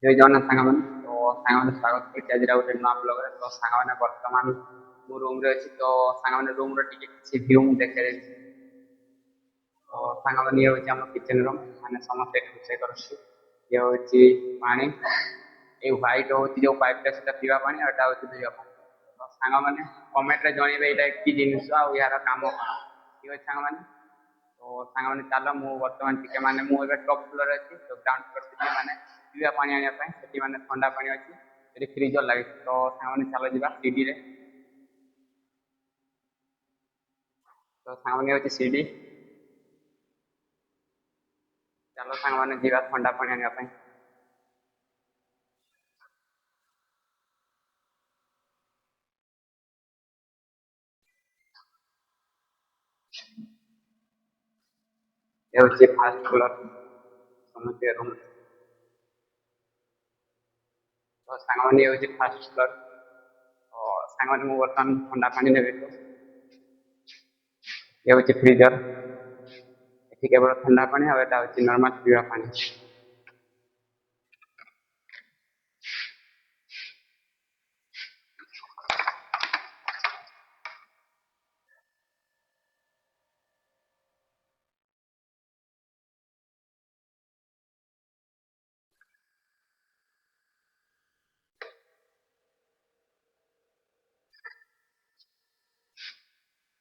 ଜୟ ଜଗନ୍ନାଥ ସାଙ୍ଗମାନେ। ତ ସାଙ୍ଗମାନେ ସ୍ୱାଗତ କରୁଛି ଆଜିର ଗୋଟେ ନୂଆ ବ୍ଲଗରେ। ତ ସାଙ୍ଗମାନେ ବର୍ତ୍ତମାନ ମୁଁ ରୁମ୍ରେ ଅଛି। ତ ସାଙ୍ଗମାନେ ରୁମ୍ର ଟିକେ କିଛି ଭିୟୁ ମୁଁ ଦେଖାଇଦେବି। ତ ସାଙ୍ଗମାନେ ଇଏ ହେଉଛି ଆମ କିଚେନ୍ ରୁମ୍, ମାନେ ସମସ୍ତେ ଏଠି ରୋଷେଇ କରୁଛୁ। ଇଏ ହେଉଛି ପାଣି, ଏଇ ହ୍ୱାଇଟ୍ ହେଉଛି ଯେଉଁ ପାଇପ୍ଟା ସେଟା ପିଇବା ପାଣି, ଆଉ ଏଇଟା ହେଉଛି ଧୋଇବା ପାଣି। ତ ସାଙ୍ଗମାନେ କମେଣ୍ଟରେ ଜଣେଇବେ ଏଇଟା କି ଜିନିଷ ଆଉ ଏହାର କାମ କ'ଣ। ଠିକ୍ ଅଛି ସାଙ୍ଗମାନେ। ତ ସାଙ୍ଗମାନେ ଚାଲ, ମୁଁ ବର୍ତ୍ତମାନ ଟିକେ ମାନେ ମୁଁ ଏବେ ଟପ୍ ଫ୍ଲୋରରେ ଅଛି। ତ ଗ୍ରାଉଣ୍ଡ ଫ୍ଲୋର ଯିବି ମାନେ ପିଇବା ପାଣି ଆଣିବା ପାଇଁ। ସେଠି ମାନେ ଥଣ୍ଡା ପାଣି ଅଛି, ସେଠି ଫ୍ରିଜର ଲାଗିଛି। ତ ସାଙ୍ଗମାନେ ଚାଲ ଯିବା ସିଡ଼ିରେ। ତ ସାଙ୍ଗମାନେ ହେଉଛି ସିଡ଼ି। ଚାଲ ସାଙ୍ଗମାନେ ଯିବା ଥଣ୍ଡା ପାଣି ଆଣିବା ପାଇଁ। ଏ ହେଉଛି ଫାଷ୍ଟ ଫ୍ଲୋର, ସମସ୍ତେ ରୁମ୍। ତ ସାଙ୍ଗମାନେ ଇଏ ହେଉଛି ଫାଷ୍ଟ ଫ୍ଲୋର। ତ ସାଙ୍ଗମାନେ ମୁଁ ବର୍ତ୍ତମାନ ଥଣ୍ଡା ପାଣି ନେବି। ତ ଇଏ ହେଉଛି ଫ୍ରିଜର, ଏଠି କେବଳ ଥଣ୍ଡା ପାଣି, ଆଉ ଏଟା ହେଉଛି ନର୍ମାଲ ପିଇବା ପାଣି।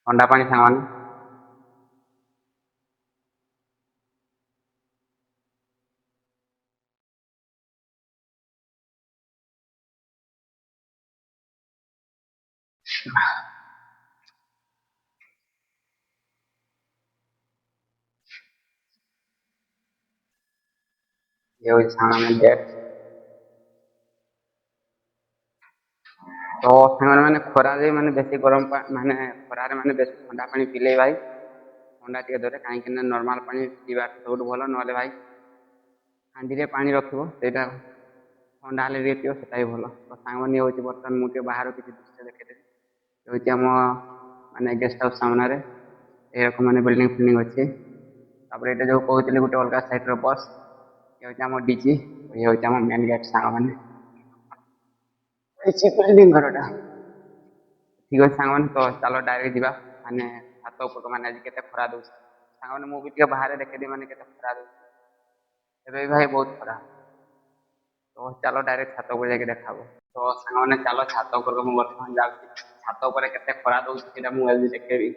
ଥଣ୍ଡା ପାଣି ସାଙ୍ଗମାନେ। ଇଏ ହେଉଛି ସାଙ୍ଗମାନେ ବେଡ୍। ତ ସାଙ୍ଗମାନେ ମାନେ ଖରାରେ ମାନେ ବେଶୀ ଗରମ ମାନେ ଖରାରେ ମାନେ ବେଶୀ ଥଣ୍ଡା ପାଣି ପିଇଲେ ଭାଇ ଥଣ୍ଡା ଟିକେ ଧରେ। କାହିଁକି ନା ନର୍ମାଲ ପାଣି ପିଇବା ସବୁଠୁ ଭଲ। ନହେଲେ ଭାଇ ହାଣ୍ଡିରେ ପାଣି ରଖିବ, ସେଇଟା ଥଣ୍ଡା ହେଲେ ଟିକେ ପିଅ, ସେଟା ବି ଭଲ। ତ ସାଙ୍ଗମାନେ ହେଉଛି ବର୍ତ୍ତମାନ ମୁଁ ଟିକେ ବାହାରୁ କିଛି ଦୃଶ୍ୟ ଦେଖେଇଦେବି। ଏ ହେଉଛି ଆମ ମାନେ ଗେଷ୍ଟ ହାଉସ୍ ସାମ୍ନାରେ ଏରକମ ମାନେ ବିଲ୍ଡିଂ ଫିଲ୍ଡିଂ ଅଛି। ତାପରେ ଏଇଟା ଯେଉଁ କହୁଥିଲି ଗୋଟେ ଅଲଗା ସାଇଟ୍ର ବସ୍, ଏ ହେଉଛି ଆମ ଡିଜି, ଇଏ ହେଉଛି ଆମ ମେନ୍ ଗେଟ୍ ସାଙ୍ଗମାନେ। କିଛି ବିଲ୍ଡିଂ ଘରଟା। ଠିକ୍ ଅଛି ସାଙ୍ଗମାନେ, ତ ଚାଲ ଡାଇରେକ୍ଟ ଯିବା ମାନେ ଛାତ ଉପରକୁ। ମାନେ ଆଜି କେତେ ଖରା ଦଉଛି ସାଙ୍ଗମାନେ, ମୁଁ ବି ଟିକେ ବାହାରେ ଦେଖେଇଦେବି ମାନେ କେତେ ଖରା ଦଉଛି। ଏବେ ବି ଭାଇ ବହୁତ ଖରା। ତ ଚାଲ ଡାଇରେକ୍ଟ ଛାତ ଉପରେ ଯାଇକି ଦେଖା ହବ। ତ ସାଙ୍ଗମାନେ ଚାଲ ଛାତ ଉପରକୁ ମୁଁ ବର୍ତ୍ତମାନ ଯାଉଛି। ଛାତ ଉପରେ କେତେ ଖରା ଦଉଛି ସେଇଟା ମୁଁ ଆଜି ଦେଖେଇବି।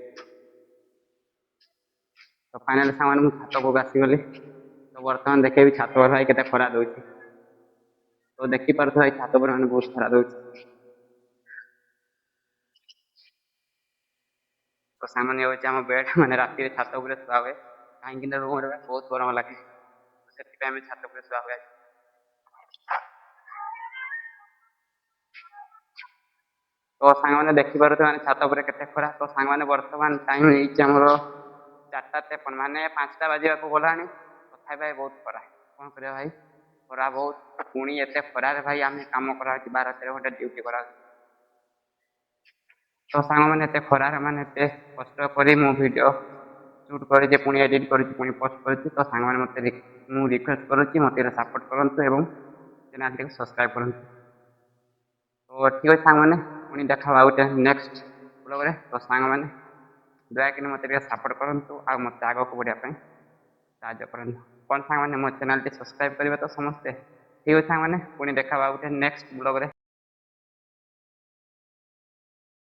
ତ ଫାଇନାଲି ସାଙ୍ଗମାନେ ମୁଁ ଛାତ ଉପରକୁ ଆସିଗଲି। ତ ବର୍ତ୍ତମାନ ଦେଖେଇବି ଛାତ ଉପରେ ଭାଇ କେତେ ଖରା ଦଉଛି। ତ ଦେଖିପାରୁଥିବ ଭାଇ ଛାତ ଉପରେ ମାନେ ବହୁତ ଖରା ଦଉଛି। ତ ସାଙ୍ଗମାନେ ହେଉଛି ଆମ ବେଡ୍, ମାନେ ରାତିରେ ଛାତ ଉପରେ ଶୁଆ ହୁଏ। କାହିଁକି ନା ରୁମ୍ରେ ବହୁତ ଗରମ ଲାଗେ, ସେଥିପାଇଁ ଆମେ ଛାତ ଉପରେ ଶୁଆ ହୁଏ। ତ ସାଙ୍ଗମାନେ ଦେଖିପାରୁଥିବେ ମାନେ ଛାତ ଉପରେ କେତେ ଖରା। ତ ସାଙ୍ଗମାନେ ବର୍ତ୍ତମାନ ଟାଇମ୍ ହେଇଛି ଆମର 4:53, ମାନେ 5ଟା ବାଜିବାକୁ ଗଲାଣି। ତଥାପି ଭାଇ ବହୁତ ଖରା। କ'ଣ କରିବା ଭାଇ, ଖରା ବହୁତ। ପୁଣି ଏତେ ଖରାରେ ଭାଇ ଆମେ କାମ କରାହେଉଛି, 12-13 ଘଣ୍ଟା ଡ୍ୟୁଟି କରାହେଉଛି। ତ ସାଙ୍ଗମାନେ ଏତେ ଖରାରେ ମାନେ ଏତେ କଷ୍ଟ କରି ମୁଁ ଭିଡ଼ିଓ ସୁଟ୍ କରିଛି, ପୁଣି ଏଡ଼ିଟ୍ କରିଛି, ପୁଣି ପୋଷ୍ଟ କରିଛି। ତ ସାଙ୍ଗମାନେ ମୁଁ ରିକ୍ୱେଷ୍ଟ କରୁଛି ମୋତେ ସପୋର୍ଟ କରନ୍ତୁ ଏବଂ ଚ୍ୟାନେଲଟିକୁ ସବସ୍କ୍ରାଇବ୍ କରନ୍ତୁ। ତ ଠିକ୍ ଅଛି ସାଙ୍ଗମାନେ, ପୁଣି ଦେଖା ହବା ଗୋଟେ ନେକ୍ସଟ ବ୍ଲଗ୍ରେ। ତ ସାଙ୍ଗମାନେ ଦୟାକରି ମୋତେ ଟିକେ ସପୋର୍ଟ କରନ୍ତୁ ଆଉ ମୋତେ ଆଗକୁ ବଢ଼ିବା ପାଇଁ ସାହାଯ୍ୟ କରନ୍ତୁ। କ'ଣ ସାଙ୍ଗମାନେ ମୋ ଚ୍ୟାନେଲଟି ସବସ୍କ୍ରାଇବ୍ କରିବେ ତ ସମସ୍ତେ। ଠିକ୍ ଅଛି ସାଙ୍ଗମାନେ, ପୁଣି ଦେଖା ହବା ଗୋଟେ ନେକ୍ସଟ ବ୍ଲଗ୍ରେ।